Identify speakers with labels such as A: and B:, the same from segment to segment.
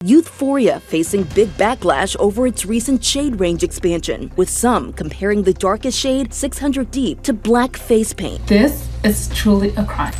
A: Youthforia facing big backlash over its recent shade range expansion, with some comparing the darkest shade 600 deep to black face paint.
B: This is truly a crime.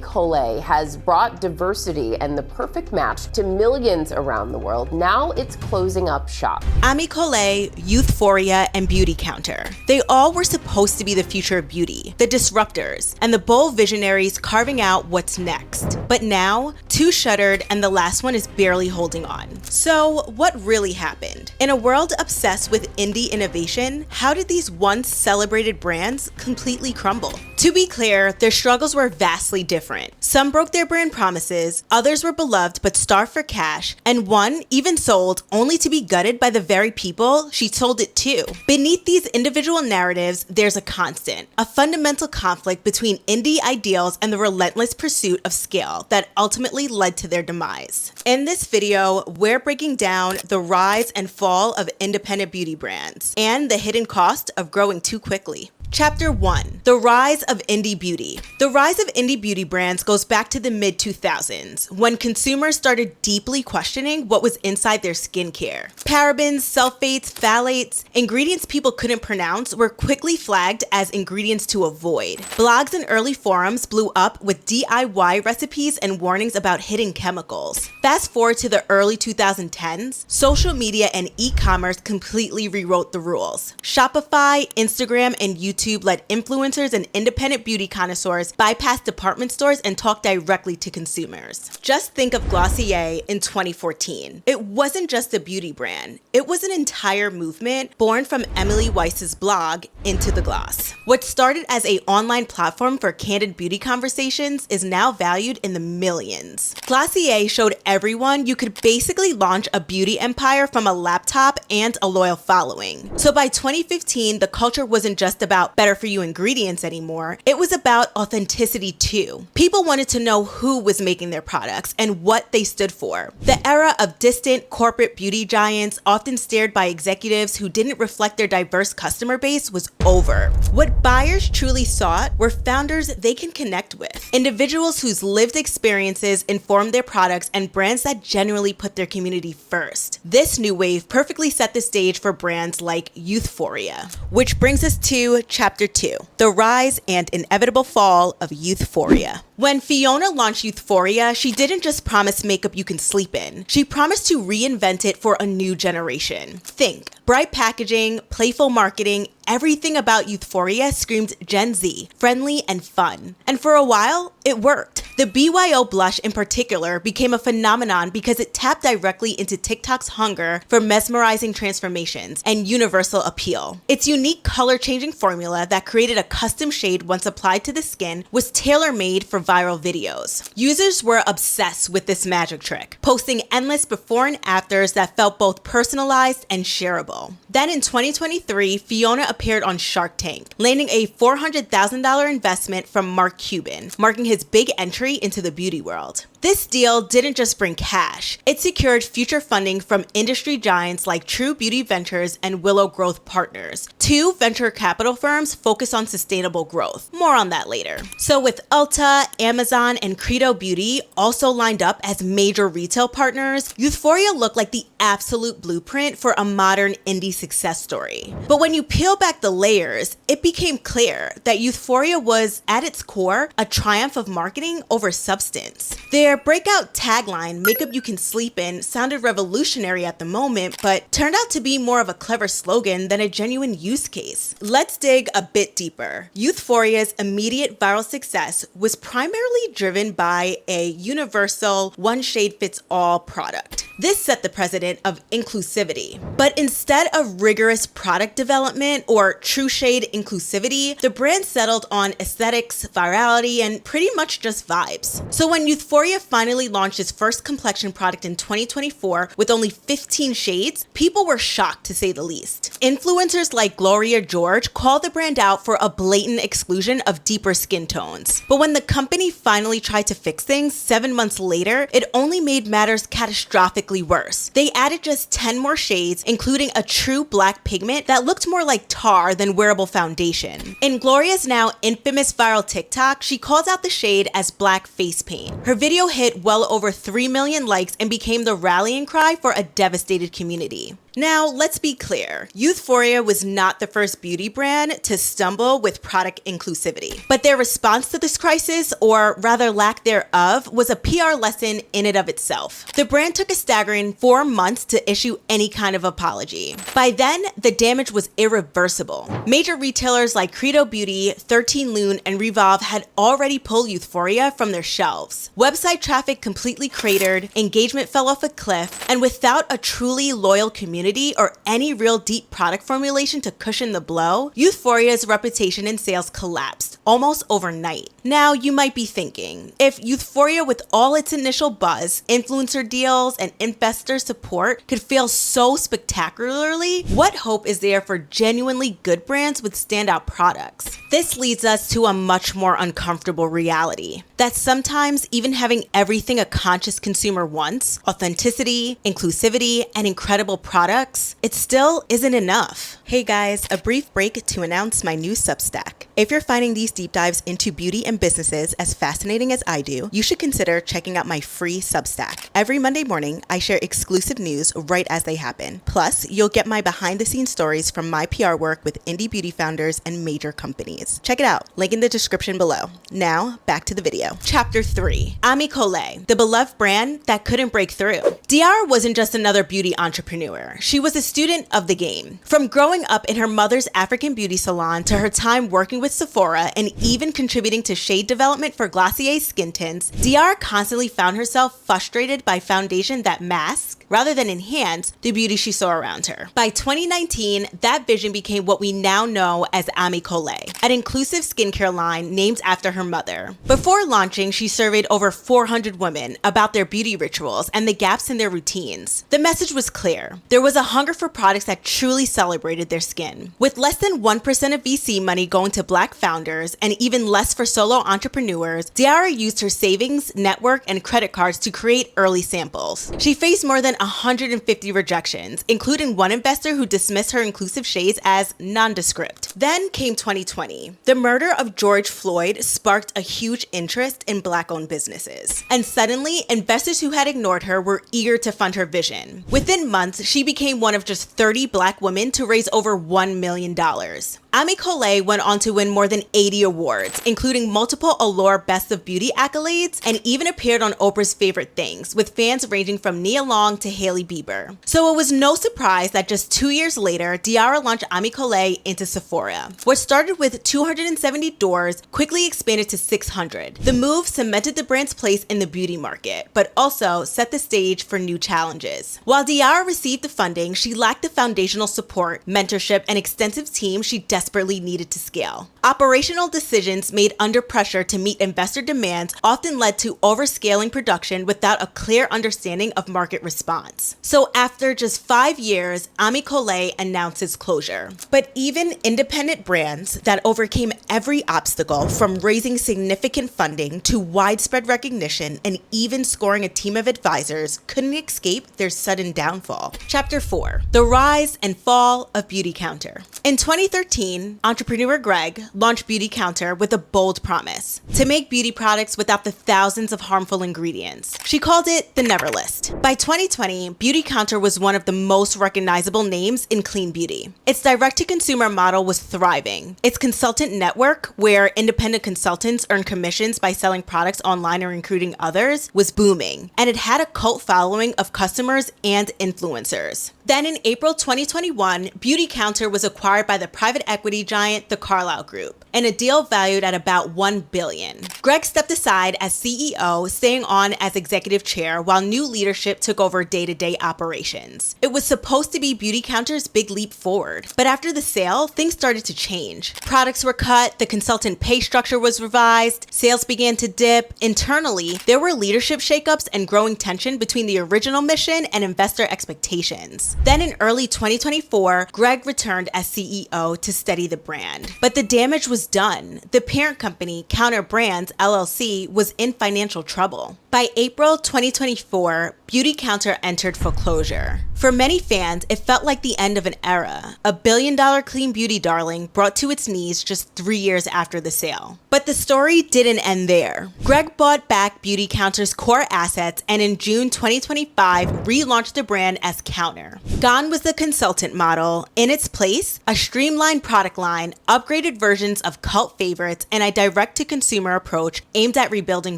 C: Colé has brought diversity and the perfect match to millions around the world. Now it's closing up shop.
D: Colé, Youthforia, and Beautycounter. They all were supposed to be the future of beauty, the disruptors, and the bold visionaries carving out what's next. But now, two shuttered and the last one is barely holding on. So what really happened? In a world obsessed with indie innovation, how did these once celebrated brands completely crumble? To be clear, their struggles were vastly different. Some broke their brand promises, others were beloved but starved for cash, and one even sold only to be gutted by the very people she sold it to. Beneath these individual narratives, there's a constant, a fundamental conflict between indie ideals and the relentless pursuit of scale that ultimately led to their demise. In this video, we're breaking down the rise and fall of independent beauty brands and the hidden cost of growing too quickly. Chapter 1. The Rise of Indie Beauty. The rise of indie beauty brands goes back to the mid-2000s, when consumers started deeply questioning what was inside their skincare. Parabens, sulfates, phthalates, ingredients people couldn't pronounce were quickly flagged as ingredients to avoid. Blogs and early forums blew up with DIY recipes and warnings about hidden chemicals. Fast forward to the early 2010s, social media and e-commerce completely rewrote the rules. Shopify, Instagram, and YouTube let influencers and independent beauty connoisseurs bypass department stores and talk directly to consumers. Just think of Glossier in 2014. It wasn't just a beauty brand. It was an entire movement born from Emily Weiss's blog, Into the Gloss. What started as an online platform for candid beauty conversations is now valued in the millions. Glossier showed everyone you could basically launch a beauty empire from a laptop and a loyal following. So by 2015, the culture wasn't just about better for you ingredients anymore. It was about authenticity too. People wanted to know who was making their products and what they stood for. The era of distant corporate beauty giants, often steered by executives who didn't reflect their diverse customer base, was over. What buyers truly sought were founders they can connect with, individuals whose lived experiences informed their products, and brands that genuinely put their community first. This new wave perfectly set the stage for brands like Youthforia, which brings us to Chapter 2, the rise and inevitable fall of Youthforia. When Fiona launched Youthforia, she didn't just promise makeup you can sleep in. She promised to reinvent it for a new generation. Think, bright packaging, playful marketing, everything about Youthforia screamed Gen Z, friendly and fun. And for a while, it worked. The BYO blush in particular became a phenomenon because it tapped directly into TikTok's hunger for mesmerizing transformations and universal appeal. Its unique color-changing formula that created a custom shade once applied to the skin was tailor-made for viral videos. Users were obsessed with this magic trick, posting endless before and afters that felt both personalized and shareable. Then in 2023, Fiona appeared on Shark Tank, landing a $400,000 investment from Mark Cuban, marking his big entry into the beauty world. This deal didn't just bring cash, it secured future funding from industry giants like True Beauty Ventures and Willow Growth Partners, two venture capital firms focused on sustainable growth. More on that later. So with Ulta, Amazon, and Credo Beauty also lined up as major retail partners, Youthforia looked like the absolute blueprint for a modern indie success story. But when you peel back the layers, it became clear that Youthforia was, at its core, a triumph of marketing over substance. Their breakout tagline, "Makeup you can sleep in," sounded revolutionary at the moment, but turned out to be more of a clever slogan than a genuine use case. Let's dig a bit deeper. Youthforia's immediate viral success was primarily driven by a universal one-shade-fits-all product. This set the precedent of inclusivity. But instead of rigorous product development or true shade inclusivity, the brand settled on aesthetics, virality, and pretty much just vibes. So when Youthforia finally launched its first complexion product in 2024 with only 15 shades, people were shocked to say the least. Influencers like Gloria George called the brand out for a blatant exclusion of deeper skin tones. But when the company finally tried to fix things 7 months later, it only made matters catastrophically dramatically worse. They added just 10 more shades, including a true black pigment that looked more like tar than wearable foundation. In Gloria's now infamous viral TikTok, she calls out the shade as black face paint. Her video hit well over 3 million likes and became the rallying cry for a devastated community. Now, let's be clear. Youthforia was not the first beauty brand to stumble with product inclusivity. But their response to this crisis, or rather lack thereof, was a PR lesson in and of itself. The brand took a staggering 4 months to issue any kind of apology. By then, the damage was irreversible. Major retailers like Credo Beauty, 13 Lune, and Revolve had already pulled Youthforia from their shelves. Website traffic completely cratered, engagement fell off a cliff, and without a truly loyal community or any real deep product formulation to cushion the blow, Youthforia's reputation and sales collapsed almost overnight. Now, you might be thinking, if Youthforia with all its initial buzz, influencer deals, and investor support could fail so spectacularly, what hope is there for genuinely good brands with standout products? This leads us to a much more uncomfortable reality, that sometimes even having everything a conscious consumer wants, authenticity, inclusivity, and incredible products, it still isn't enough. Hey guys, a brief break to announce my new Substack. If you're finding these deep dives into beauty and businesses as fascinating as I do, you should consider checking out my free Substack. Every Monday morning, I share exclusive news right as they happen. Plus, you'll get my behind-the-scenes stories from my PR work with indie beauty founders and major companies. Check it out, link in the description below. Now, back to the video. Chapter 3, Colé, the beloved brand that couldn't break through. Diara wasn't just another beauty entrepreneur. She was a student of the game. From growing up in her mother's African beauty salon to her time working with Sephora and even contributing to shade development for Glossier skin tints, Diara constantly found herself frustrated by foundation that masked, rather than enhance, the beauty she saw around her. By 2019, that vision became what we now know as Colé, an inclusive skincare line named after her mother. Before launching, she surveyed over 400 women about their beauty rituals and the gaps in their routines. The message was clear. There was a hunger for products that truly celebrated their skin. With less than 1% of VC money going to Black founders and even less for solo entrepreneurs, Diara used her savings, network, and credit cards to create early samples. She faced more than 150 rejections, including one investor who dismissed her inclusive shades as nondescript. Then came 2020. The murder of George Floyd sparked a huge interest in Black-owned businesses. And suddenly, investors who had ignored her were eager to fund her vision. Within months, she became one of just 30 Black women to raise over $1 million. Colé went on to win more than 80 awards, including multiple Allure Best of Beauty accolades, and even appeared on Oprah's Favorite Things, with fans ranging from Nia Long to Hailey Bieber. So it was no surprise that just 2 years later, Diara launched Colé into Sephora. What started with 270 doors quickly expanded to 600. The move cemented the brand's place in the beauty market, but also set the stage for new challenges. While Diara received the funding, she lacked the foundational support, mentorship, and extensive team she desperately needed to scale. Operational decisions made under pressure to meet investor demands often led to overscaling production without a clear understanding of market response. So after just 5 years, Colé announced its closure. But even independent brands that overcame every obstacle, from raising significant funding to widespread recognition and even scoring a team of advisors, couldn't escape their sudden downfall. Chapter 4, the rise and fall of Beautycounter. In 2013, entrepreneur Greg launched Beautycounter with a bold promise: to make beauty products without the thousands of harmful ingredients. She called it the Never List. By 2020, Beautycounter was one of the most recognizable names in clean beauty. Its direct-to-consumer model was thriving. Its consultant network, where independent consultants earned commissions by selling products online or recruiting others, was booming, and it had a cult following of customers and influencers. Then in April 2021, Beautycounter was acquired by the private equity giant, the Carlyle Group, in a deal valued at about $1 billion. Greg stepped aside as CEO, staying on as executive chair while new leadership took over day-to-day operations. It was supposed to be Beautycounter's big leap forward, but after the sale, things started to change. Products were cut, the consultant pay structure was revised, sales began to dip. Internally, there were leadership shakeups and growing tension between the original mission and investor expectations. Then in early 2024, Greg returned as CEO to steady the brand. But the damage was done. The parent company, Counter Brands LLC, was in financial trouble. By April 2024, Beautycounter entered foreclosure. For many fans, it felt like the end of an era, a billion-dollar clean beauty darling brought to its knees just 3 years after the sale. But the story didn't end there. Greg bought back Beautycounter's core assets and in June 2025 relaunched the brand as Counter. Gone was the consultant model. In its place, a streamlined product line, upgraded versions of cult favorites, and a direct-to-consumer approach aimed at rebuilding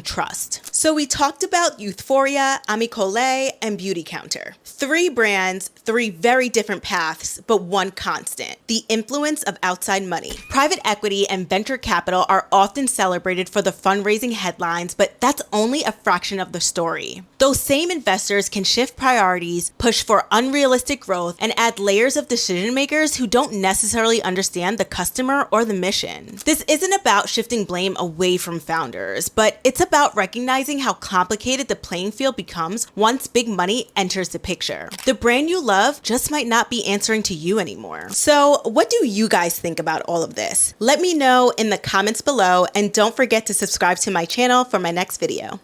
D: trust. So we talked about Youthforia, Colé, and Beautycounter. 3 brands, 3 very different paths, but one constant: the influence of outside money. Private equity and venture capital are often celebrated for the fundraising headlines, but that's only a fraction of the story. Those same investors can shift priorities, push for unrealistic growth, and add layers of decision makers who don't necessarily understand the customer or the mission. This isn't about shifting blame away from founders, but it's about recognizing how complicated the playing field becomes once big money enters the picture. The brand you love just might not be answering to you anymore. So what do you guys think about all of this? Let me know in the comments below, and don't forget to subscribe to my channel for my next video.